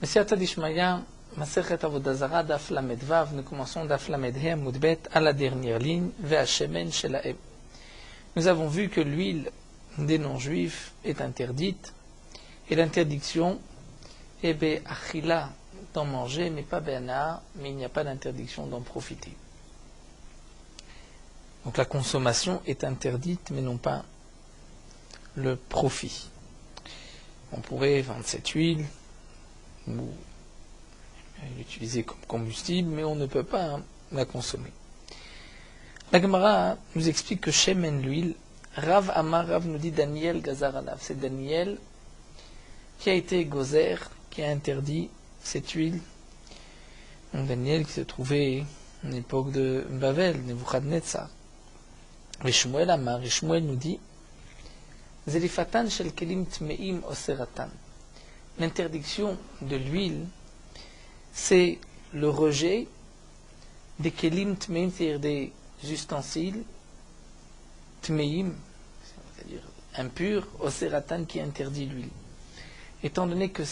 Messiata d'Ishmaïa, Masechet Avodah Zara, Daf Lamed Vav, nous commençons Daf Lamed He Amud Bet à la dernière ligne, Ve'ashemen Shelahem. Nous avons vu que l'huile des non-juifs est interdite, et l'interdiction est Be'achila, d'en manger, mais pas Be'ana, mais il n'y a pas d'interdiction d'en profiter. Donc la consommation est interdite, mais non pas le profit. On pourrait vendre cette huile, ou l'utiliser comme combustible, mais on ne peut pas la consommer. La Gemara nous explique que Shemen, l'huile, Rav Amar, Rav nous dit Daniel Gazar Alav. C'est Daniel qui a été gozer, qui a interdit cette huile. Donc Daniel qui se trouvait à l'époque de Bavel, Nebuchadnezzar. Et Shmuel Amar, et Shmuel nous dit Zelifatan shel kelim tmeim oseratan. L'interdiction de l'huile, c'est le rejet des kelim tmeim, c'est-à-dire des ustensiles tmeim, c'est-à-dire impurs, oseratan, qui interdit l'huile. Étant donné que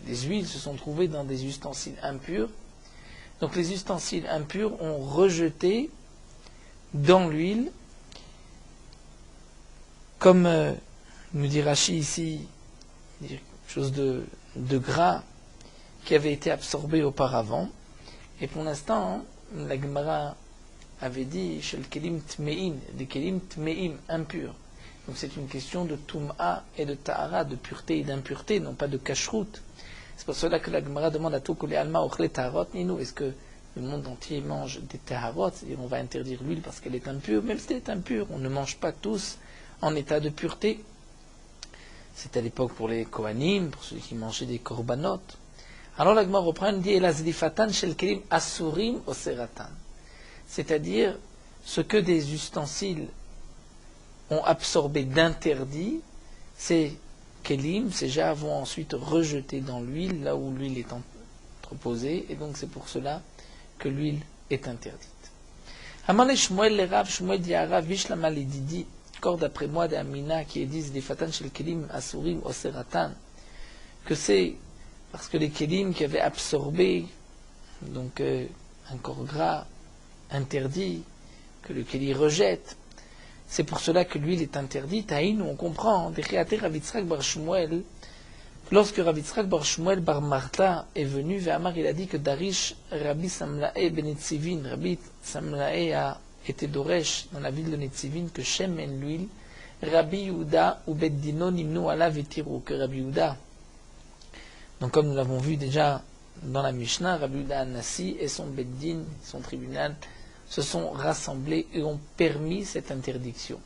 les huiles se sont trouvées dans des ustensiles impurs, donc les ustensiles impurs ont rejeté dans l'huile, comme nous dit Rashi ici, quelque chose de gras qui avait été absorbé auparavant. Et pour l'instant, la Gemara avait dit shel kelim tmeim, des kelim tmeim, impurs. Donc c'est une question de tum'a et de ta'ara, de pureté et d'impureté, non pas de kashrut. C'est pour cela que la Gemara demande à tout que les alma ochle taharot ninu. Est-ce que le monde entier mange des taharot, c'est-à-dire on va interdire l'huile parce qu'elle est impure, même si elle est impure, on ne mange pas tous en état de pureté. C'était à l'époque pour les Kohanim, pour ceux qui mangeaient des korbanot. Alors la Gemara reprend et dit Elazlifatan shel kelim asurim oseratan. C'est-à-dire ce que des ustensiles ont absorbé d'interdit, ces kelim, ces jarres vont ensuite rejeter dans l'huile, là où l'huile est entreposée, et donc c'est pour cela que l'huile est interdite. Amale Shmuel le Rav, Shmuel dit à Rav, Vishlama lididi, encore d'après moi d'Amina qui disent des fatan shel kelim asurim oseratan, que c'est parce que les kelim qui avaient absorbé donc un corps gras interdit, que le keli rejette, c'est pour cela que l'huile est interdite. Aïn, on comprend, Rav Yitzchak bar Shmuel, lorsque Rav Yitzchak bar Shmuel bar Marta est venu, Ve'amar, il a dit que Darish Rabbi Samlae ben Netzivin, Rabbi Samlae a était d'Oresh, dans la ville de Netzivin, que Shemen, l'huile, Rabbi Yehuda ou Beddino nimnu ala vetiru, que Rabbi Yehuda, donc comme nous l'avons vu déjà dans la Mishnah, Rabbi Yehuda Anassi et son Beddin, son tribunal, se sont rassemblés et ont permis cette interdiction.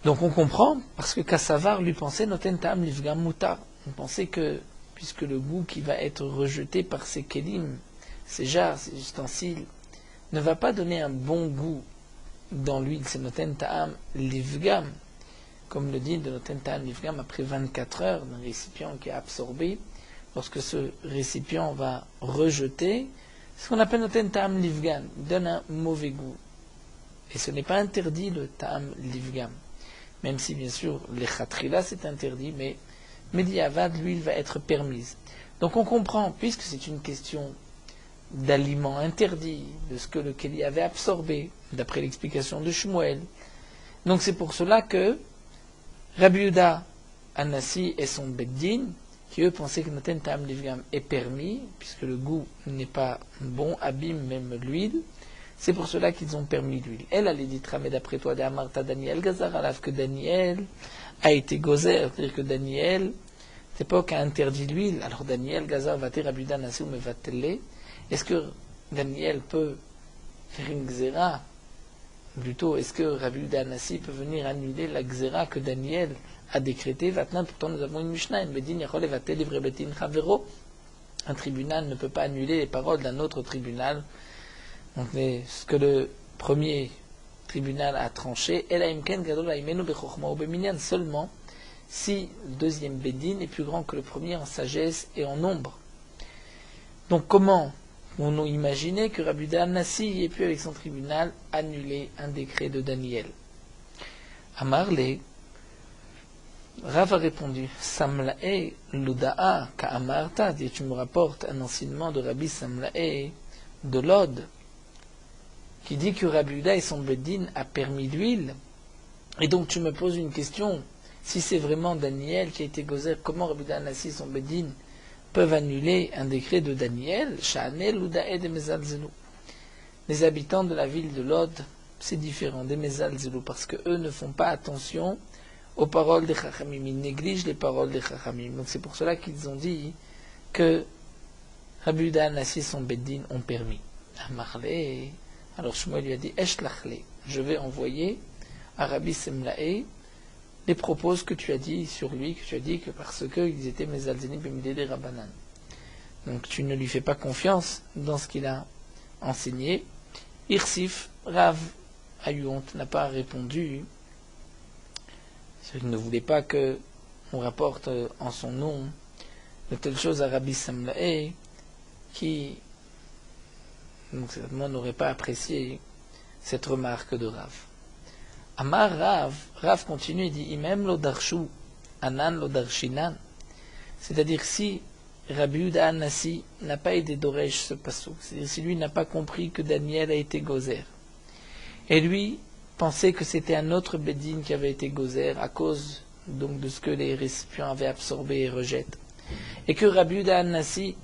Donc on comprend, parce que Kassavar lui pensait Noten Ta'am Livgam Mutar. On pensait que, puisque le goût qui va être rejeté par ces kelim, ces jarres, ces ustensiles, ne va pas donner un bon goût dans l'huile, c'est Noten Ta'am Livgam, comme le dit de Noten Ta'am Livgam, après 24 heures d'un récipient qui est absorbé, lorsque ce récipient va rejeter, ce qu'on appelle Noten Ta'am Livgam, donne un mauvais goût. Et ce n'est pas interdit le Ta'am Livgam, même si bien sûr les Khatrila c'est interdit, mais Mediavad, l'huile va être permise. Donc on comprend, puisque c'est une question d'aliments interdits, de ce que le Keli avait absorbé, d'après l'explication de Shmuel. Donc c'est pour cela que Rabbi Yehuda Anassi et son Beddin, qui eux pensaient que Noten Ta'am Livgam est permis, puisque le goût n'est pas bon, abîme même l'huile, c'est pour cela qu'ils ont permis l'huile. Elle allait dire, mais d'après toi, d'Amarta Daniel Gazar, alors que Daniel a été gozer, c'est-à-dire que Daniel, à cette époque, a interdit l'huile, alors Daniel Gazar va dire Rabbi Yehuda Anassi ou Mevatele. Est-ce que Daniel peut faire une gzera? Plutôt, est-ce que Rabbi Yehuda Anassi peut venir annuler la gzera que Daniel a décrété? Maintenant, pourtant, nous avons une Mishnah, une Bedin, Yachol Evatel Livre Betin Chavero. Un tribunal ne peut pas annuler les paroles d'un autre tribunal. Donc, ce que le premier tribunal a tranché, seulement si le deuxième Bedin est plus grand que le premier en sagesse et en nombre. Donc, comment on imaginait que Rabbi Yehuda Anassi ait pu, avec son tribunal, annuler un décret de Daniel? Amarle, Rav a répondu, Samlae Luda'a Ka'amarta, tu me rapportes un enseignement de Rabbi Samlae de Lod, qui dit que Rabbi Uda et son Beddin a permis l'huile. Et donc tu me poses une question, si c'est vraiment Daniel qui a été gozer, comment Rabbi Uda et son Beddin peuvent annuler un décret de Daniel? Sha'anel Luda'a de Mezalzelu. Les habitants de la ville de Lod, c'est différent des Mezalzelu, parce que eux ne font pas attention aux paroles des Chachamim, ils négligent les paroles des Chachamim. Donc c'est pour cela qu'ils ont dit que Rabbi Uda Anassi et son Beddin ont permis. Amarle, alors Shmuel lui a dit, Eshlachle, je vais envoyer à Rabbi Semlae les propos que tu as dit sur lui, que tu as dit que parce qu'ils étaient Mezalzenim Bemidede Rabbanan. Donc tu ne lui fais pas confiance dans ce qu'il a enseigné. Irsif, Rav a eu honte, n'a pas répondu. Il ne voulait pas qu'on rapporte en son nom de telles choses à Rabbi Samlae, qui donc, certainement n'aurait pas apprécié cette remarque de Rav. Amar Rav continue et dit Imem lo darshu, anan lo darshinan. C'est-à-dire si Rabbi Uda Anassi n'a pas aidé Doresh ce passouk, c'est-à-dire si lui n'a pas compris que Daniel a été gozer, et lui pensait que c'était un autre Beddin qui avait été gozer à cause donc de ce que les récipients avaient absorbé et rejettent, et que Rabbi Uda Anassi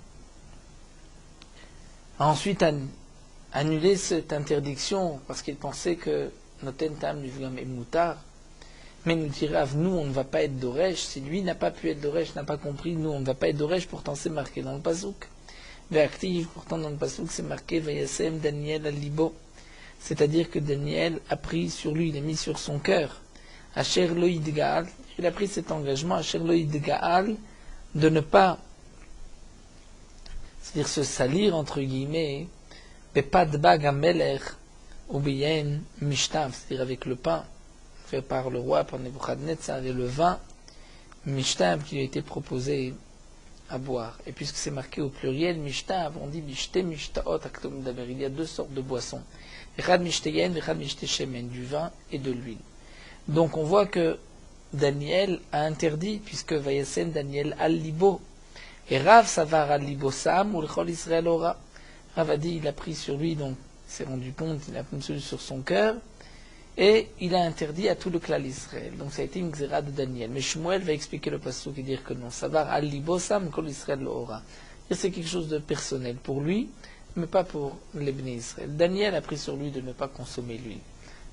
a ensuite annulé cette interdiction parce qu'il pensait que Noten Tam Livgam et Moutar, mais nous dira, nous on ne va pas être Doresh, si lui n'a pas pu être Doresh, n'a pas compris, nous on ne va pas être Doresh, pourtant c'est marqué dans le Pasouk. Ve'active, pourtant dans le Pasouk c'est marqué Vayasem Daniel al-Libo, c'est-à-dire que Daniel a pris sur lui, il a mis sur son cœur, Asher Loïd Gaal, il a pris cet engagement, Asher Loïd Gaal, de ne pas, c'est-à-dire se salir entre guillemets, Bepad Bag Ameler, Obiyen Mishtav, c'est-à-dire avec le pain fait par le roi, par Nebuchadnezzar, et le vin Mishtav qui lui a été proposé à boire. Et puisque c'est marqué au pluriel Mishtav, on dit Mishte Mishtaot Aktom Daber. Il y a deux sortes de boissons, Echad Mishteyen, Echad Mishte Shemen, du vin et de l'huile. Donc on voit que Daniel a interdit, puisque Vayasen Daniel al-Libo, et Rav Savar al-Libo Sam, ou l'Chol Israël Ora. Rav a dit, il a pris sur lui, donc il s'est rendu compte, il a pris sur son cœur, et il a interdit à tout le clan d'Israël. Donc ça a été une xéra de Daniel. Mais Shmuel va expliquer le passouk et dire que non, Savar al-Libo Sam, Kol Israël Ora. C'est quelque chose de personnel pour lui, mais pas pour les Bnei Israël. Daniel a pris sur lui de ne pas consommer l'huile.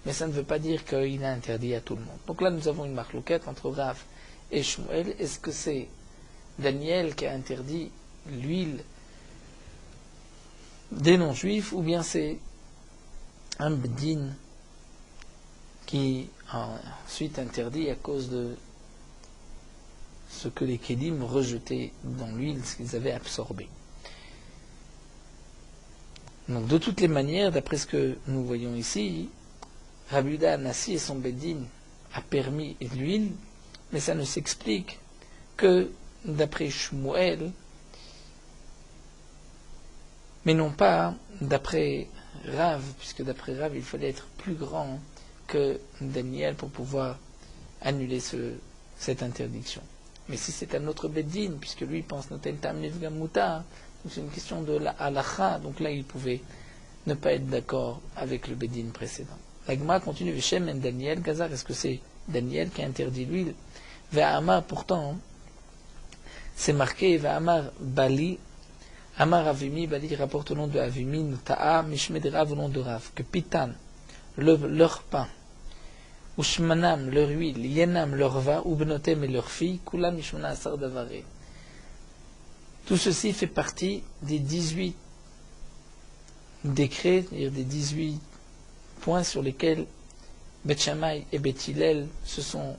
Mais ça ne veut pas dire qu'il a interdit à tout le monde. Donc là, nous avons une marloquette entre Rav et Shmuel. Est-ce que c'est Daniel qui a interdit l'huile des non-juifs, ou bien c'est un Beddin qui a ensuite interdit à cause de ce que les Kedim rejetaient dans l'huile, ce qu'ils avaient absorbé. Donc de toutes les manières, d'après ce que nous voyons ici, Rabbi Uda Anassi et son Beddin a permis l'huile, mais ça ne s'explique que d'après Shmuel, mais non pas d'après Rav, puisque d'après Rav, il fallait être plus grand que Daniel pour pouvoir annuler cette interdiction. Mais si c'est un autre Beddin, puisque lui pense Noten Tam Nefgam Mutar, donc c'est une question de la halacha, donc là il pouvait ne pas être d'accord avec le Beddin précédent. La Gemara continue, Veshem en Daniel, Gazar, est-ce que c'est Daniel qui a interdit l'huile? Ve'amar, pourtant, c'est marqué, Ve'amar Bali, Amar Avimi, Bali rapporte au nom de Avimi, Ta'a, Mishmedera au nom de Rav, que Pitan, leur pain, Ushmanam, leur huile, Yenam, leur vin, Ubnotem et leurs filles, Kulam Mishmana Asar Davare. Tout ceci fait partie des 18 décrets, c'est-à-dire des 18 points sur lesquels Beth Shammai et Beth Hillel se sont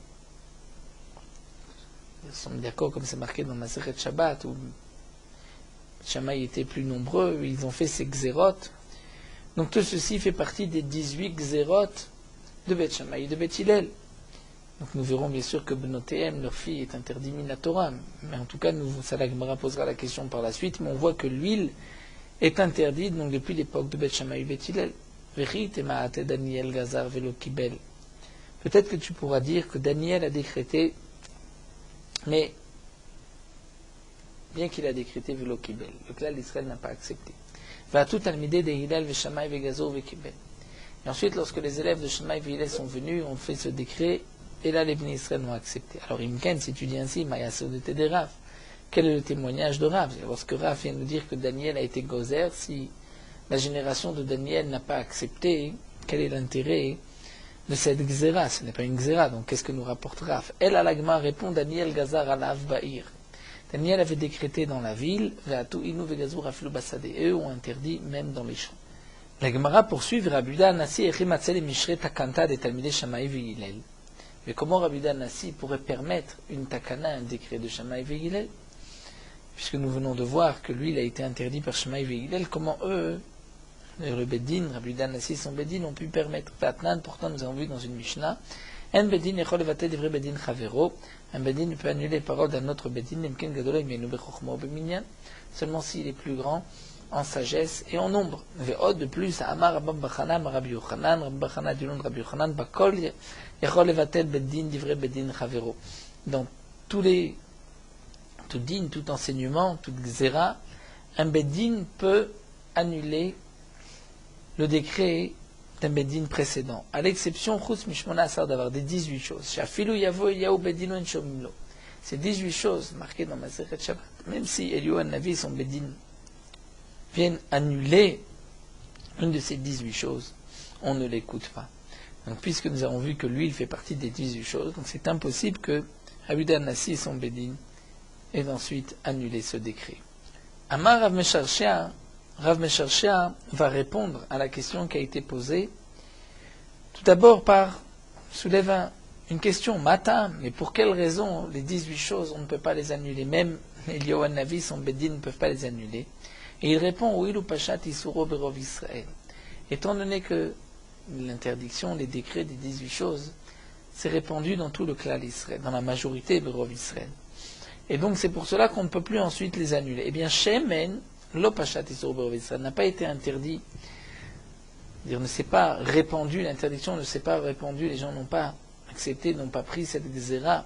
d'accord, comme c'est marqué dans Masechet Shabbat, où Beth Shammai était plus nombreux, ils ont fait ces xérotes. Donc tout ceci fait partie des 18 xérotes de Beth Shammai et de Beth Hillel. Donc nous verrons bien sûr que Benotéem, leur fille, est interdit Minatora. Mais en tout cas, ça la Gemara posera la question par la suite, mais on voit que l'huile est interdite donc depuis l'époque de Beth Shammai et Beth Hillel. Daniel Gazar Velo Kibel. Peut-être que tu pourras dire que Daniel a décrété Mais, bien qu'il a décrété Velo Kibel, le clan d'Israël n'a pas accepté. Va tout almidé de Hillel, Veshamay, Vegazo, Vekibel. Et ensuite, lorsque les élèves de Shammai et Hillel sont venus, on fait ce décret, et là, les Bnei Israël l'ont accepté. Alors, Imken, si tu dis ainsi, Maya Saudete de Rav, quel est le témoignage de Rav? Lorsque Rav vient nous dire que Daniel a été gozer, si la génération de Daniel n'a pas accepté, quel est l'intérêt de cette gzera? Ce n'est pas une gzera, donc qu'est-ce que nous rapporte Rav? El Alagma répond Daniel Gazar Alav Ba'ir. Daniel avait décrété dans la ville, Ve'atu inu ve'gazur aflu basade, et eux ont interdit même dans les champs. La Gemara poursuit, Rabuda Nassi echimatzel mishre takanta de Talmidei Shammai ve'Hillel. Mais comment Rabuda Nassi pourrait permettre une takana, un décret de Shammai ve'Hillel? Puisque nous venons de voir que lui, il a été interdit par Shammai ve'Hillel, comment eux, le Beddin, Rabuda Nassi, son Beddin, ont pu permettre Patnan? Pourtant, nous avons vu dans une Mishnah, un Beddin echol levatel divrei Beddin chavero, un Beddin peut annuler les paroles d'un autre Beddin, nemken gadol imenu bechokma ou beminyan, seulement s'il est plus grand en sagesse et en nombre. Ve'od de plus, Amar Rabban Bachana, Rabbi Yochanan, Rabban Bachana du nom de Rabbi Yochanan, Bakol echol levatel Beddin divrei Beddin chavero. Dans tout din, tout enseignement, toute xéra, un Beddin peut annuler le décret d'un Beddin précédent, à l'exception Chutz Mishmona Asar d'avoir des 18 choses. Shafilu Yavo Eliyahu Beddin en Shomimlo. Ces 18 choses marquées dans Masechet Shabbat, même si Eliyahu Navi et son Beddin viennent annuler une de ces 18 choses, on ne l'écoute pas. Donc, puisque nous avons vu que lui, il fait partie des 18 choses, donc c'est impossible que Rabuda Nassi et son Beddin aient ensuite annulé ce décret. Amar Rav Mesharshia va répondre à la question qui a été posée, tout d'abord soulève une question, Mata, mais pour quelle raison les 18 choses, on ne peut pas les annuler, même Eliyahu Navi, son Beddin, ne peuvent pas les annuler? Et il répond, Ouilu Pashat Isuro Berov Israël. Étant donné que l'interdiction, les décrets des 18 choses, s'est répandu dans tout le clan d'Israël, dans la majorité Berov Israël. Et donc c'est pour cela qu'on ne peut plus ensuite les annuler. Eh bien, Shemen, l'Opachat Isur Berov Israël, n'a pas été interdit, ne s'est pas répandu, l'interdiction ne s'est pas répandue, les gens n'ont pas accepté, n'ont pas pris cette xéra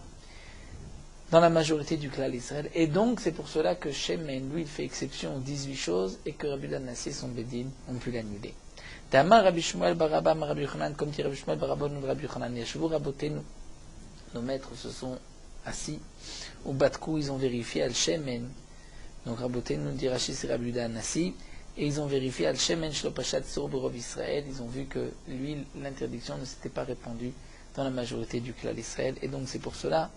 dans la majorité du clan d'Israël. Et donc c'est pour cela que Shemen, lui, il fait exception aux 18 choses et que Rabbi Nassi et son Beddin ont pu l'annuler. Damar Rabbi Shmuel Barabba, Rabbi Yochanan, comme dit Rabbi Shmuel Barabba, nous Rabbi Yochanan, Yashuvu Rabotenu, nos maîtres se sont assis, au Batkou, ils ont vérifié Al-Shemen. Donc Rabotenu, nous dit Rashi, c'est Rabbi Nassi, et ils ont vérifié Al-Shemen Shlopachat Sur Berov Israël, ils ont vu que l'huile, l'interdiction ne s'était pas répandue dans la majorité du clan d'Israël, et donc c'est pour cela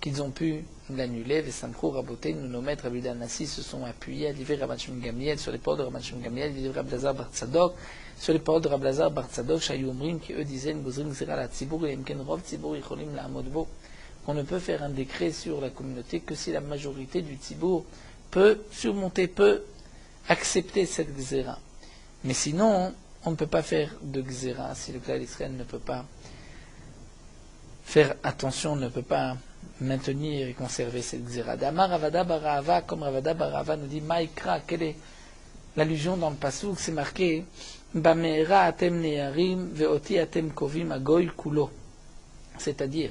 qu'ils ont pu l'annuler. Vesamchou Rabotenu, nos maîtres Rabbi Nassi se sont appuyés à l'ivre Rabban Shimon Gamliel, sur les paroles de Rabban Shimon Gamliel, l'ivre Rabbi Lazar Bar Tzadok, sur les paroles de Rabbi Lazar Bar Tzadok, Shayumrim, qui eux disaient, Gozrim Zera la Tzibour, et Imken Rov Tzibour, Yicholim la Amodbo, qu'on ne peut faire un décret sur la communauté que si la majorité du Tzibour peut surmonter, peut accepter cette xéra. Mais sinon, on ne peut pas faire de xéra si le clan d'Israël ne peut pas faire attention, ne peut pas maintenir et conserver cette xéra. Damar Ravada Barahava, comme Ravada Barahava nous dit, Maïkra, quelle est l'allusion dans le pasouk? C'est marqué, Bameera atem neyarim veoti atem kovim agoy kulo. C'est-à-dire,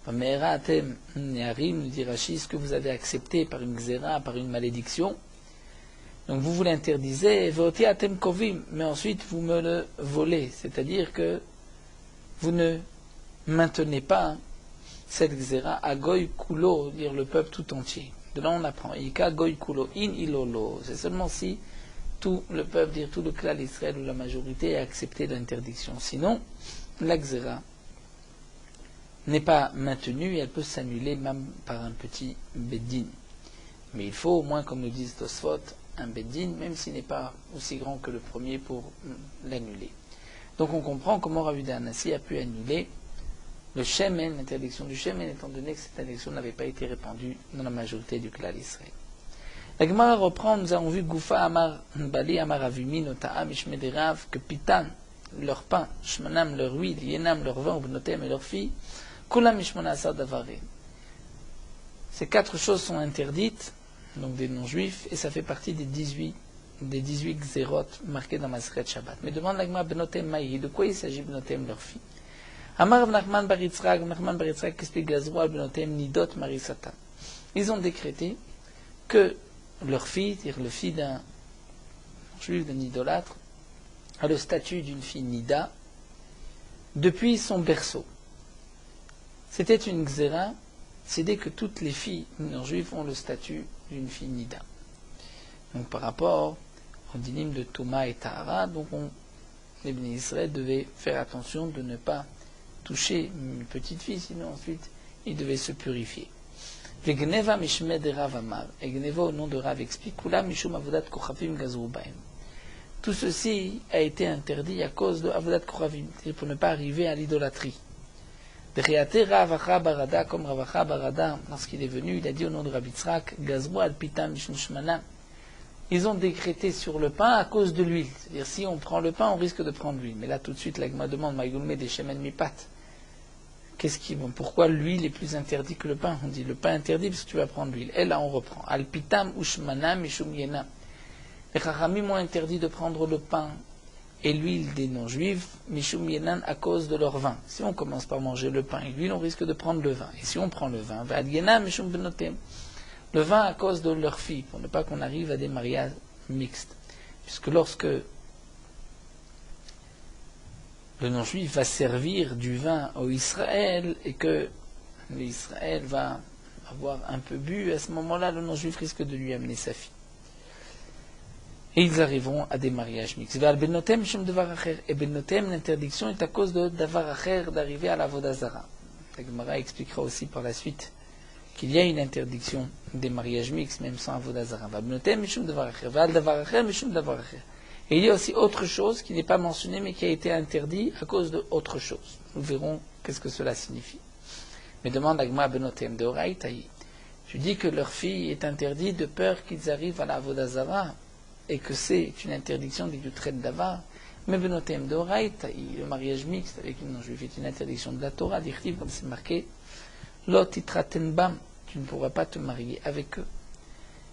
Bameera atem neyarim, nous dit Rashi, ce que vous avez accepté par une xéra, par une malédiction. Donc vous l'interdisez, veoti atem kovim, mais ensuite vous me le volez. C'est-à-dire que vous ne maintenez pas cette xéra à goy kulo, dire le peuple tout entier. De là on apprend, ika goy kulo, in ilolo. C'est seulement si tout le peuple, dire tout le clan d'Israël ou la majorité a accepté l'interdiction. Sinon, la xéra n'est pas maintenue et elle peut s'annuler même par un petit beddin. Mais il faut au moins, comme nous disent Tosfot, un beddin, même s'il n'est pas aussi grand que le premier pour l'annuler. Donc on comprend comment Rabbi Nassi a pu annuler le shemen, l'interdiction du shemen, étant donné que cette interdiction n'avait pas été répandue dans la majorité du clan d'Israël. La Gemara reprend, nous avons vu Goufa Amar Bali Amar Avimi Nota'am Ishmederav, que Pitan, leur pain, Shmanam, leur huile, Yenam, leur vin, Ubnotem et leurs filles, Kulam Ishmona Asar Davarim. Ces 4 choses sont interdites, donc des non-juifs, et ça fait partie des 18 xérot marqués dans Masechet Shabbat. Mais demande la Gemara Benotem Maïhi, de quoi il s'agit Benotem, leurs filles? Amar Nachman Bar Yitzchak explique Gazroal Benotem Nidot Marisatan. ils ont décrété que leur fille, c'est-à-dire le fils d'un juif, d'un idolâtre, a le statut d'une fille nida depuis son berceau. C'était une xéra, c'est dès que toutes les filles juives ont le statut d'une fille nida. Donc par rapport au dinim de Touma et Tahara, donc les Bnei Israël devaient faire attention de ne pas toucher une petite fille, sinon ensuite ils devaient se purifier. Et Gneva au nom de Rav explique, tout ceci a été interdit à cause de Avodat Kochavim, c'est-à-dire pour ne pas arriver à l'idolâtrie. Comme Ravacha Barada, lorsqu'il est venu, il a dit au nom de Rabbi Tzrak, Gazru al pitam mishnushmana. Ils ont décrété sur le pain à cause de l'huile. C'est-à-dire, si on prend le pain, on risque de prendre l'huile. Mais là, tout de suite, l'agma demande, Maïgoulme des shemen mipat. Pourquoi l'huile est plus interdite que le pain? On dit, le pain interdit parce que tu vas prendre l'huile. Et là, on reprend. Al pitam ushmana mishum yena. Les Chachamim ont interdit de prendre le pain et l'huile des non-juifs, mishum yenan, à cause de leur vin. Si on commence par manger le pain et l'huile, on risque de prendre le vin. Et si on prend le vin, va yena mishum benotem. Le vin à cause de leur fille, pour ne pas qu'on arrive à des mariages mixtes. Puisque lorsque le non-juif va servir du vin au Israël et que l'Israël va avoir un peu bu, à ce moment-là, le non-juif risque de lui amener sa fille. Et ils arriveront à des mariages mixtes. Et Benotem, l'interdiction est à cause de Davar Acher, d'arriver à la Vodazara. La Gemara expliquera aussi par la suite qu'il y a une interdiction des mariages mixtes, même sans Avodazara. Et il y a aussi autre chose qui n'est pas mentionnée, mais qui a été interdit à cause de autre chose. Nous verrons qu'est-ce que cela signifie. Mais demande Agma Benotem de Oraïtaï. Je dis que leur fille est interdite de peur qu'ils arrivent à la Avodazara, et que c'est une interdiction des Yutret Davar. Mais Benotem de Oraïtaï, le mariage mixte avec une non-juive est une interdiction de la Torah, d'Irtiv, comme c'est marqué. Lot itratenbam, tu ne pourras pas te marier avec eux.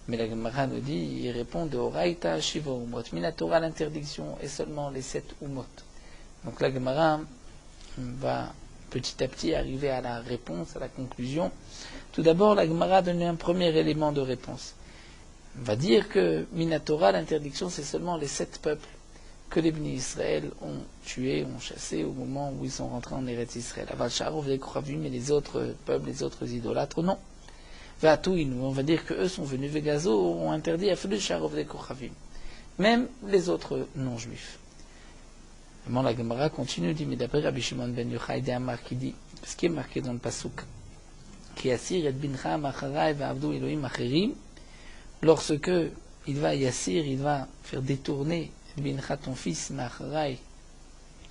Mais la Gemara nous dit, il répond de Oraïta Shiva Umot. Mais la Torah, l'interdiction est seulement les 7 Umot. Donc la Gemara va petit à petit arriver à la réponse, à la conclusion. Tout d'abord, la Gemara donne un premier élément de réponse. On va dire que Minatora, l'interdiction, c'est seulement les 7 peuples que les Bnei Israël ont tués, ont chassés au moment où ils sont rentrés en Eretz Israël. Aval Sharov les Kochavim, mais les autres peuples, les autres idolâtres, non. Vatouin, on va dire qu'eux sont venus, Vegazo ont interdit à Felu Sharov les Kochavim. Même les autres non-juifs. Vraiment, la Gemara continue, dit, mais d'après Rabbi Shimon ben Yochai de Amar qui dit, ce qui est marqué dans le Pasuk, qui assire et bincha macharai va abdou Elohim acherim, lorsque il va yassir, il va faire détourner bincha ton fils macharai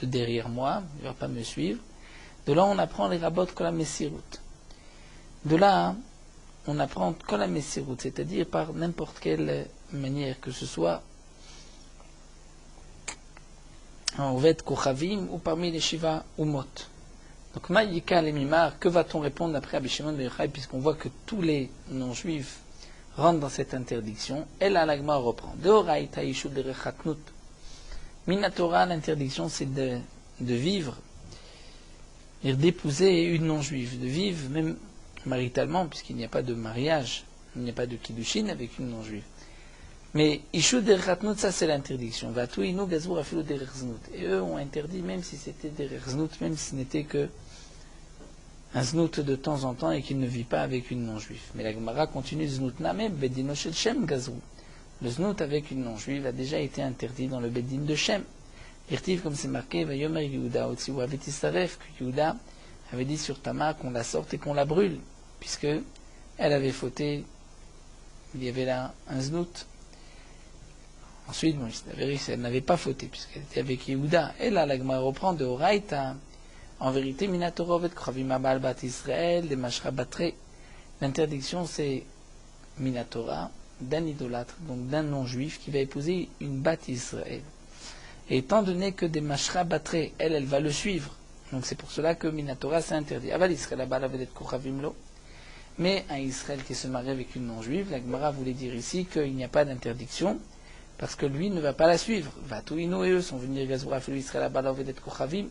de derrière moi, il ne va pas me suivre. De là, on apprend les rabots kol ha-messirut. De là, on apprend kol ha-messirut, c'est-à-dire par n'importe quelle manière que ce soit, en Ovet Kochavim ou parmi les Shiva Umot. Donc, Maïka Lemimar, que va-t-on répondre après Rabbi Shimon ben Yochai, puisqu'on voit que tous les non-juifs rentrent dans cette interdiction? Elle, à l'agma, reprend. Deoraïta Yishuv de Rechatnut. Minatora, l'interdiction, c'est de vivre, et d'épouser une non-juive, de vivre même maritalement, puisqu'il n'y a pas de mariage, il n'y a pas de kiddushin avec une non-juive. Mais Ishu derchatnut, ça c'est l'interdiction. Vatouinu gazur afilu derechznut. Et eux ont interdit, même si c'était derechznut, même si ce n'était que un znout de temps en temps et qu'il ne vit pas avec une non-juive. Mais la Gemara continue, znout namem bedino shel Shem gazru. Le znout avec une non-juive a déjà été interdit dans le bedin de Shem. Irtiv, comme c'est marqué, Vayomer Yehuda, Otsi ou Avetisaref, que Yehuda avait dit sur Tamar qu'on la sorte et qu'on la brûle, puisque elle avait fauté, il y avait là un znout. Ensuite, bon, il s'avérait qu'elle n'avait pas fauté, puisqu'elle était avec Yehuda. Et là, la Gemara reprend de Horaïta. En vérité, Minatorovet Kravim Abal Bat Israël, des Mashra Batre. L'interdiction, c'est Minatora, d'un idolâtre, donc d'un non-juif, qui va épouser une Bat Israël. Et étant donné que des Mashra Batre, elle va le suivre. Donc c'est pour cela que Minatora s'est interdit. Aval Israël Abal Avedet Kochavim Lo. Mais un Israël qui se marie avec une non-juive, la Gemara voulait dire ici qu'il n'y a pas d'interdiction, parce que lui ne va pas la suivre. Vatouino et eux sont venus Gazura Felu Israël Abal Avedet Kochavim,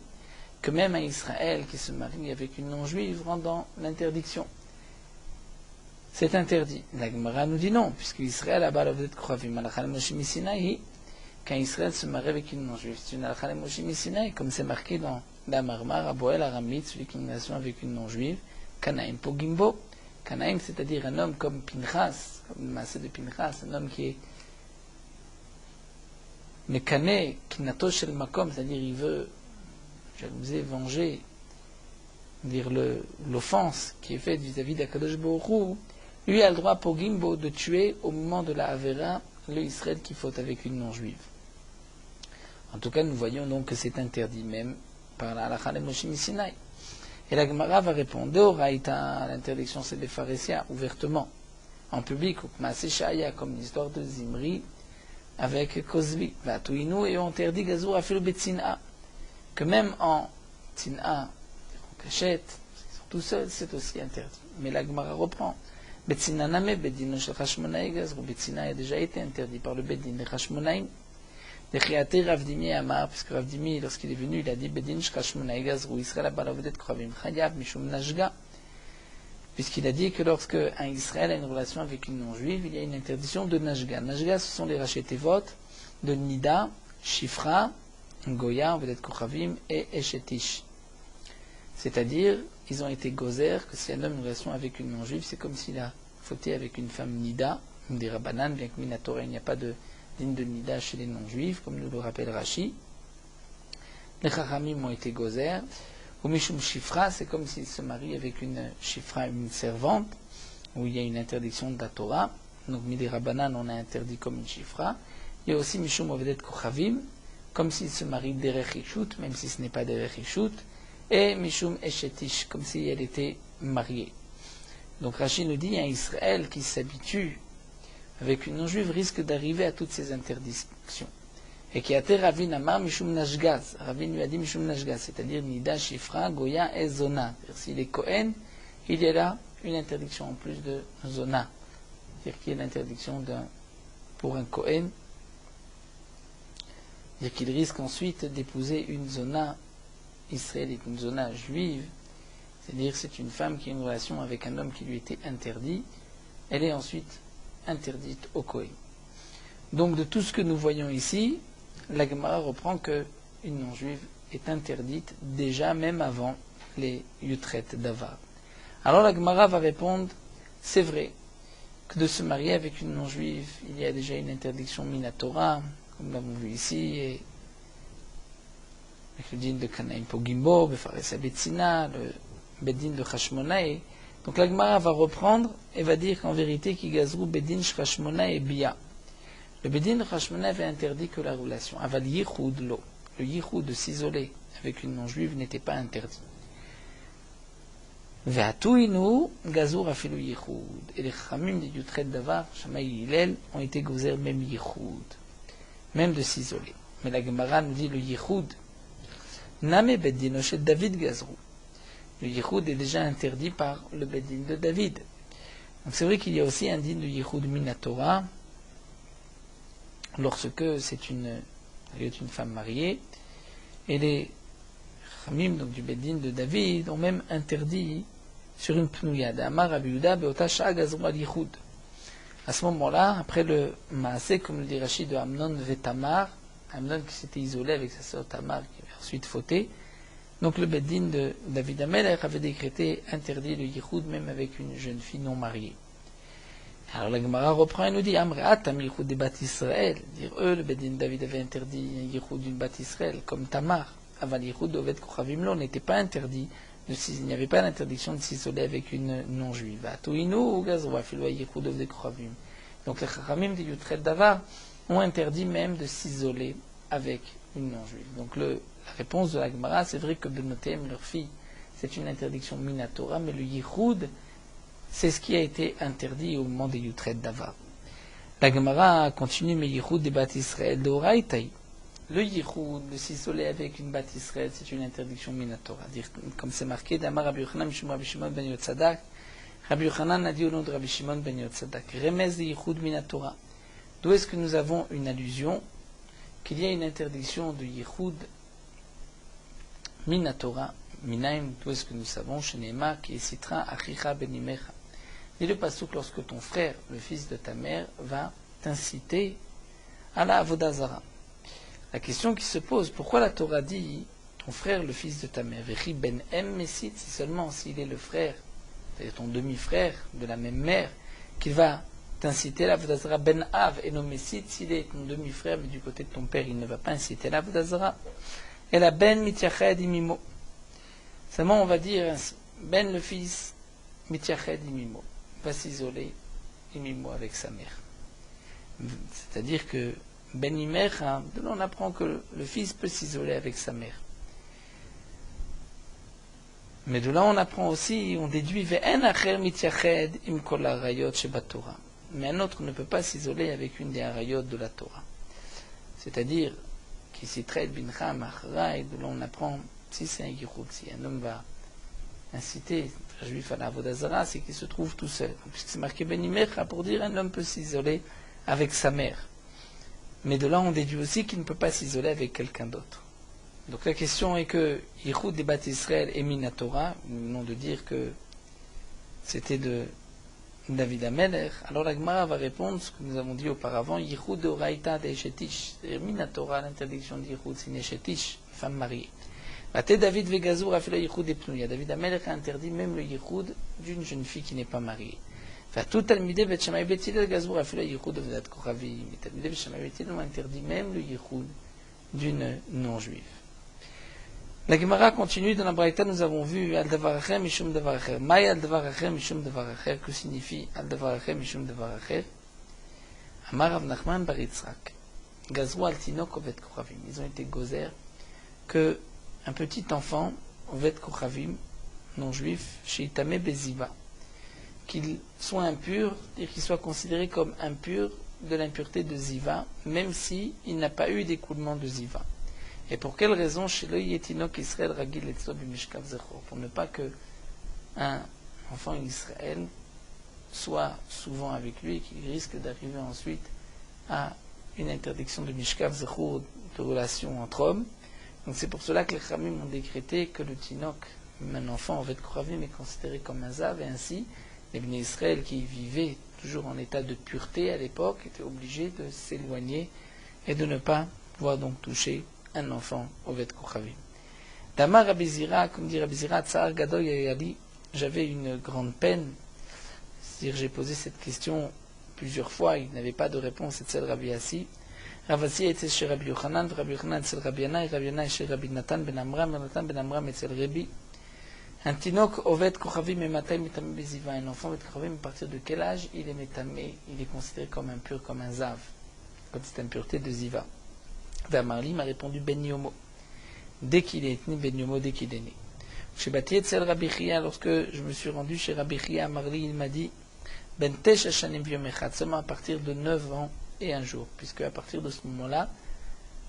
que même un Israël qui se marie avec une non-juive rentre dans l'interdiction. c'est interdit. La Gemara nous dit non, puisque Israël a balavet kochavim alachal Moshe Misinaï, quand Israël se marie avec une non-juive, c'est une alachal Moshe Misinaï, comme c'est marqué dans la Marmar, Aboel Aramit, celui qui a une relation avec une non-juive, Kanaim Pogimbo. Kanaim, c'est-à-dire un homme comme Pinchas, comme le massé de Pinchas, un homme qui est Mekane, Kinato Shel Makom, c'est-à-dire il veut jalouser, venger, dire l'offense qui est faite vis-à-vis d'Akadosh Baruch Hu, lui a le droit pour Gimbo de tuer au moment de la Avera le Israël qui faute avec une non-juive. En tout cas, nous voyons donc que c'est interdit même par la Halakha de Moshe Misinaï. Et la Gemara va répondre, Deoraita, l'interdiction c'est des pharisiens, ouvertement, en public, ou Kmaase Shaya, comme l'histoire de Zimri avec Kozbi, Vatouinou, et on interdit Gazur Afilo Betzina, que même en Tina, en cachette, ils sont tout seuls, c'est aussi interdit. Mais la Gemara reprend. Betzina Name, Bedino Shel Hashmonaï Gazru, Betzina a déjà été interdit par le Bedin de Hashmonaï. Dechiate Ravdimi Amar, puisque Ravdimi, lorsqu'il est venu, il a dit Bedin Shel Hashmonaï Gazru, Israël Abalavedet Kravim Chayab, Mishum Najga. Puisqu'il a dit que lorsque un Israël a une relation avec une non-juive, il y a une interdiction de Najga. Najga, ce sont les rachetevot de Nida, Shifra, Goya, Vedet Kochavim et Eshetish. C'est-à-dire, ils ont été gozer, que si un homme a une relation avec une non-juive, c'est comme s'il a fauté avec une femme Nida, des Rabbanan, bien que Minatora, il n'y a pas de digne de Nida chez les non-juifs, comme nous le rappelle Rashi. Les Chachamim ont été gozer. Ou Mishum Shifra, c'est comme s'il se marie avec une Shifra, une servante, où il y a une interdiction de la Torah. Donc, Midi Rabbanan, on a interdit comme une Shifra. Il y a aussi Mishum Ovedet Kochavim, comme s'il se marie derech Ishut, même si ce n'est pas derech Ishut. Et Mishum Eshetish, comme si elle était mariée. Donc, Rashi nous dit, un Israël qui s'habitue avec une non-juive risque d'arriver à toutes ces interdictions. Et qui a été Ravin Amar Mishum Nashgaz. Ravin lui a dit Mishum Nashgaz, c'est-à-dire Nida, Shifra, Goya et Zona. S'il est Kohen, il y a là une interdiction en plus de Zona. C'est-à-dire qu'il y a l'interdiction pour un Kohen. C'est-à-dire qu'il risque ensuite d'épouser une Zona israélite, une Zona juive. C'est-à-dire c'est une femme qui a une relation avec un homme qui lui était interdit. Elle est ensuite interdite au Kohen. Donc de tout ce que nous voyons ici, la Gemara reprend que une non-juive est interdite déjà même avant les Yutret d'Avar. Alors la Gemara va répondre, c'est vrai que de se marier avec une non-juive, il y a déjà une interdiction minatora, comme nous l'avons vu ici, et avec le din de Kanaim Pogimbo, Befaresa Betzina, le bedin de Hashmonaï. Donc la Gemara va reprendre et va dire qu'en vérité, Kigazru bedin Hashmonaï et Bia. Le Bedin de Hashmonaï avait interdit que la relation. Aval Yichud lo. Le Yichud de s'isoler avec une non-juive n'était pas interdit. Ve'atuinu gazur afilu Yichud. Et les Chamim de Yutret Davar, Shamaï Hillel, ont été gozer même Yichud. Même de s'isoler. Mais la Gemara nous dit le Yichud. Name Bedin Oshet David gazru. Le Yichud est déjà interdit par le Bedin de David. Donc c'est vrai qu'il y a aussi un din de Yichud Minatora, lorsque c'est une femme mariée, et les Chamim, donc du Bedin de David, ont même interdit sur une pnouya d'Amar Abiyuda Beota Sha'agazru al Yichud. À ce moment-là, après le Maasé, comme le dit Rashi de Amnon Vetamar, Amnon qui s'était isolé avec sa sœur Tamar, qui avait ensuite fauté, donc le Bedin de David Amelech avait décrété interdit le Yichud même avec une jeune fille non mariée. Alors la Gemara reprend et nous dit Amreat am Yichud de Bat Israël. Dire eux, le Bedin David avait interdit un Yichud d'une Bat Israël, comme Tamar. Aval Yichud d'Oved Kochavim lo n'était pas interdit, il n'y avait pas l'interdiction de s'isoler avec une non-juive. Atuinu ou Gazroa Filwa Yichud d'Oved Kochavim. Donc les Chachamim de Yutret Davar ont interdit même de s'isoler avec une non-juive. Donc la réponse de la Gemara, c'est vrai que Benotem, leur fille, c'est une interdiction minatora, mais le Yichud, c'est ce qui a été interdit au moment des Yutret d'Avar. La Gemara continue, mais Yichud des Bat Israël d'Oraïtaï. Le Yichud, de s'isoler avec une Bat Israël, c'est une interdiction minatora. Comme c'est marqué, d'Amar Rabbi Yochanan, Mishum Rabbi Shimon ben Yotzadak, Rabbi Yochanan a dit au nom de Rabbi Shimon ben Yotzadak, Remez de Yichud minatora. D'où est-ce que nous avons une allusion qu'il y a une interdiction de Yichud minatora, Minaim, d'où est-ce que nous savons, chez Neymar, qui est Sitra Achicha Benimecha. dit le pasuk, lorsque ton frère, le fils de ta mère, va t'inciter à la avodah zara. La question qui se pose, pourquoi la Torah dit ton frère, le fils de ta mère, Vechi ben em mesit, si seulement s'il est le frère, c'est-à-dire ton demi-frère de la même mère, qu'il va t'inciter à la avodah zara, ben av et non mesit, s'il est ton demi-frère, mais du côté de ton père, il ne va pas inciter à la avodah zara. Et la ben mityached imimo. Seulement on va dire ainsi, ben le fils, mityached imimo, va s'isoler imimo avec sa mère. C'est-à-dire que ben imer, de là on apprend que le fils peut s'isoler avec sa mère. Mais de là on apprend aussi, on déduit ve'en acher mityached im kol harayot shebatorah. Mais un autre ne peut pas s'isoler avec une des harayot de la Torah. C'est-à-dire qui s'y traite bincha machra, et de là on apprend, si c'est un yichud, si un homme va inciter un juif à la avodah zara, c'est qu'il se trouve tout seul. Puisque c'est marqué ben imer pour dire un homme peut s'isoler avec sa mère. Mais de là on déduit aussi qu'il ne peut pas s'isoler avec quelqu'un d'autre. Donc la question est que Yichud des Bat Israël est Minatora, nous venons de dire que c'était de David Ameler. Alors la Gemara va répondre ce que nous avons dit auparavant, Yichud de Oraita de Eshetish. C'est-à-dire Minatora, l'interdiction de Yichud, c'est une Eshetish, femme mariée. Vaté David Vegazour a fait le Yichud des Pnouya. David Ameler a interdit même le Yichud d'une jeune fille qui n'est pas mariée. Tout Talmidei Bet Shammai Bet Hillel Gazour a fait le Yichud de Vedat Kochavim. Mais Talmidei Bet Shammai Bet Hillel ont interdit même le Yichud d'une non-juive. La Gemara continue, dans la Braïta, nous avons vu Al-Davar Acher Mishum Davar Acher. Maï Al-Davar Acher Mishum Davar Acher. Que signifie Al-Davar Acher Mishum Davar Acher? Amar Rav Nachman Bar Yitzhak. Gazrou Al-Tinok Ovet Kochavim. Ils ont été gozer que un petit enfant, Ovet Kochavim, non-juif, chez Itamé Beziva, qu'il soit impur, c'est-à-dire qu'il soit considéré comme impur de l'impureté de Ziva, même si il n'a pas eu d'écoulement de Ziva. Et pour quelle raison chez le Yetinok Israël Ragil Etzlo Bimishkav Zechor? Pour ne pas que un enfant Israël soit souvent avec lui et qu'il risque d'arriver ensuite à une interdiction de Mishkav Zechor, de relation entre hommes. Donc c'est pour cela que les Khamim ont décrété que le Tinok, un enfant en Vet Koravim, est considéré comme un Zav, et ainsi les Bnei Israël qui vivaient toujours en état de pureté à l'époque étaient obligés de s'éloigner et de ne pas pouvoir donc toucher un enfant au Vet Kochavim. Damar Rabbi Zira, comme dit Rabbi Zira, Tsar Gadoy Yali, j'avais une grande peine, c'est-à-dire j'ai posé cette question plusieurs fois, il n'avait pas de réponse, c'est celle Rabbi Yassi. Rabbi Yassi était chez Rabbi Yochanan, Rabbi Yochanan c'est Rabbi Yana, et Rabbi Yana chez Rabbi Natan ben Amram, et Natan ben Amram est Rabbi. Un tinok ovet kochavim et matai metame beziva. Un enfant ovet kochavim, à partir de quel âge il est métamé? Il est considéré comme impur, comme un zav, comme cette impureté de ziva. Vermarli m'a répondu ben yomo. Dès qu'il est né, ben yomo, dès qu'il est né. Chez Bati Etzel Rabbi Chia, lorsque je me suis rendu chez Rabbi Chia, Marli, il m'a dit ben tesh hashanim v'yom seulement à partir de 9 ans et un jour, puisque à partir de ce moment-là,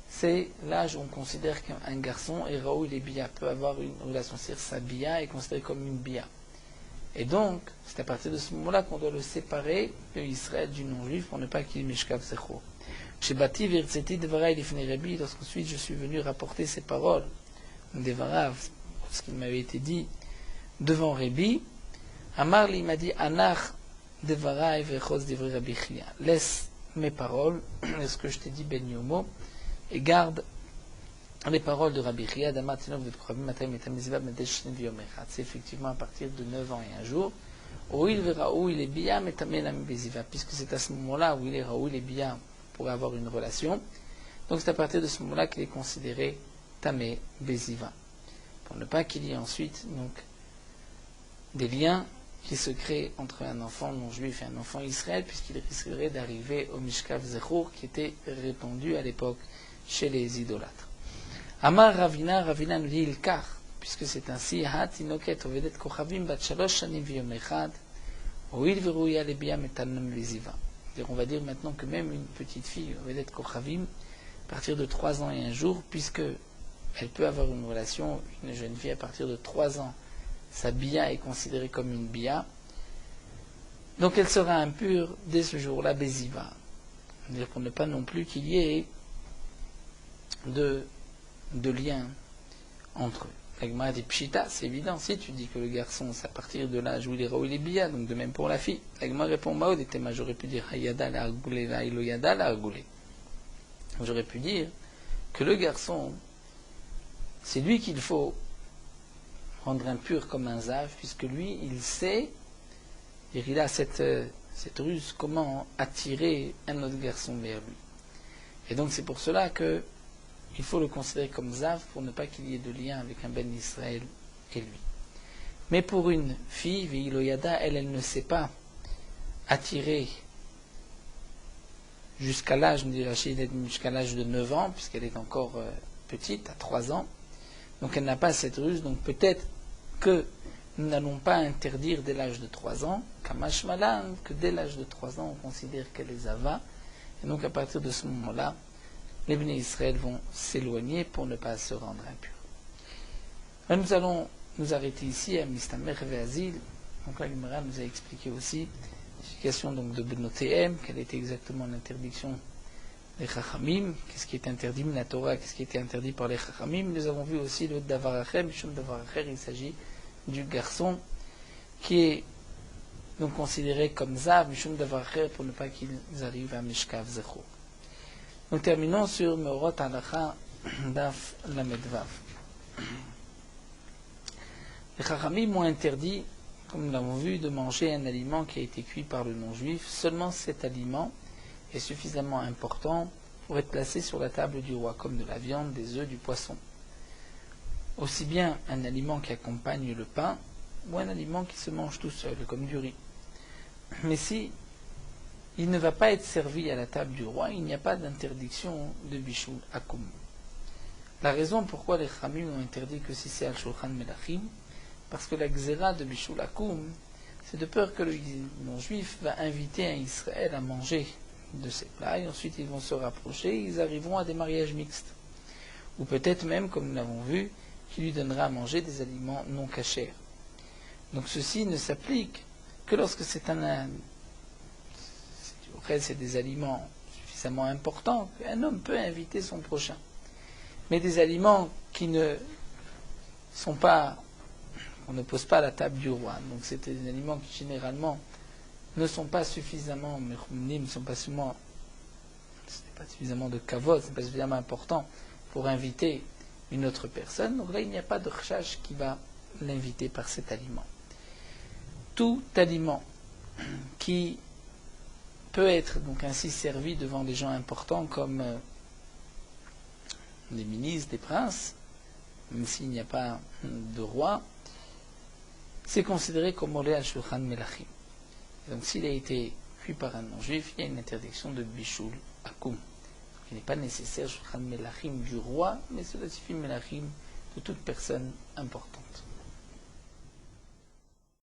c'est l'âge où on considère qu'un garçon, et Raoul et Bia, peut avoir une relation, c'est-à-dire sa Bia est considérée comme une Bia. Et donc, c'est à partir de ce moment-là qu'on doit le séparer de Israël du non-juif pour ne pas qu'il y ait Mishkav Zechor. Chez Bati Virtseti Devarai Lifnei Rabbi, lorsqu'ensuite je suis venu rapporter ces paroles, Devarav, ce qu'il m'avait été dit devant Rabbi, Amar il m'a dit Anach Devarai Vechos Devri Rabbi Chia. Laisse mes paroles, ce que je t'ai dit Ben Yomo, et garde les paroles de Rabbi Chia, c'est effectivement à partir de 9 ans et un jour, puisque c'est à ce moment-là où il est Raoul et Bia pour avoir une relation, donc c'est à partir de ce moment-là qu'il est considéré Tamé Beziva, pour ne pas qu'il y ait ensuite donc, des liens qui se créent entre un enfant non-juif et un enfant Israël, puisqu'il risquerait d'arriver au Mishkav Zechor qui était répandu à l'époque chez les idolâtres. Amar Ravina, Ravina nous dit il car, puisque c'est ainsi, Ha tinoket ovedet kochavim bat shalosh shanim v'yom echad, oil verouya lebia metanam veziva. On va dire maintenant que même une petite fille, ovedet kochavim, à partir de 3 ans et un jour, puisque elle peut avoir une relation, une jeune fille à partir de 3 ans, sa bia est considérée comme une bia, donc elle sera impure dès ce jour-là, beziva. C'est-à-dire pour ne pas non plus qu'il y ait de lien entre eux. La Gemara dit Pshita, c'est évident. Si tu dis que le garçon, c'est à partir de l'âge où il est ra ou il est bia, donc de même pour la fille. La Gemara répond Maod et Tema, j'aurais pu dire Hayada la Argoulé, la Iloyada la Argoulé. J'aurais pu dire que le garçon, c'est lui qu'il faut rendre impur comme un zav, puisque lui, il sait, et il a cette ruse, comment attirer un autre garçon vers lui. Et donc c'est pour cela que il faut le considérer comme zav pour ne pas qu'il y ait de lien avec un ben Israël et lui. Mais pour une fille, Veiloyada, elle ne sait pas attirer jusqu'à l'âge, jusqu'à l'âge de 9 ans, puisqu'elle est encore petite, à 3 ans. Donc elle n'a pas cette ruse, donc peut-être que nous n'allons pas interdire dès l'âge de 3 ans, Kamash Malan, que dès l'âge de 3 ans, on considère qu'elle est zava, et donc à partir de ce moment-là, les Bnei Israël vont s'éloigner pour ne pas se rendre impurs. Là, nous allons nous arrêter ici à Mistamer Ve'azil. Donc la Gemara nous a expliqué aussi l'explication donc de Benotéem, quelle était exactement l'interdiction des Chachamim, qu'est-ce qui est interdit de la Torah, qu'est-ce qui était interdit par les Chachamim. Nous avons vu aussi le Davar Acher, Mishum Davar Acher, il s'agit du garçon qui est donc considéré comme Zav, Mishum Davar Acher, pour ne pas qu'ils arrivent à Mishkav Zechor. Nous terminons sur Meorot Halacha Daf Lamedvav. Les Chachamim ont interdit, comme nous l'avons vu, de manger un aliment qui a été cuit par le non-juif. Seulement cet aliment est suffisamment important pour être placé sur la table du roi, comme de la viande, des œufs, du poisson. Aussi bien un aliment qui accompagne le pain, ou un aliment qui se mange tout seul, comme du riz. Mais si il ne va pas être servi à la table du roi, il n'y a pas d'interdiction de Bishul Akum. La raison pourquoi les Chachamim ont interdit que si c'est Al-Shulchan Melachim, parce que la Xéra de Bishul Akum, c'est de peur que le non-juif va inviter un Israël à manger de ces plats, et ensuite ils vont se rapprocher, ils arriveront à des mariages mixtes. Ou peut-être même, comme nous l'avons vu, qu'il lui donnera à manger des aliments non cachers. Donc ceci ne s'applique que lorsque c'est c'est des aliments suffisamment importants qu'un homme peut inviter son prochain. Mais des aliments qui ne sont pas, on ne pose pas à la table du roi. Donc c'est des aliments qui généralement ne sont pas suffisamment, ne sont pas seulement, ce n'est pas suffisamment de kavod, ce n'est pas suffisamment important pour inviter une autre personne. Donc là, il n'y a pas de recherche qui va l'inviter par cet aliment. Tout aliment qui peut être donc ainsi servi devant des gens importants comme des ministres, des princes, même s'il n'y a pas de roi, c'est considéré comme Olé al-Shulchan Melachim. Donc s'il a été cuit par un non-juif, il y a une interdiction de Bishul Akum. Il n'est pas nécessaire Shulchan Melachim du roi, mais cela suffit Melachim de toute personne importante.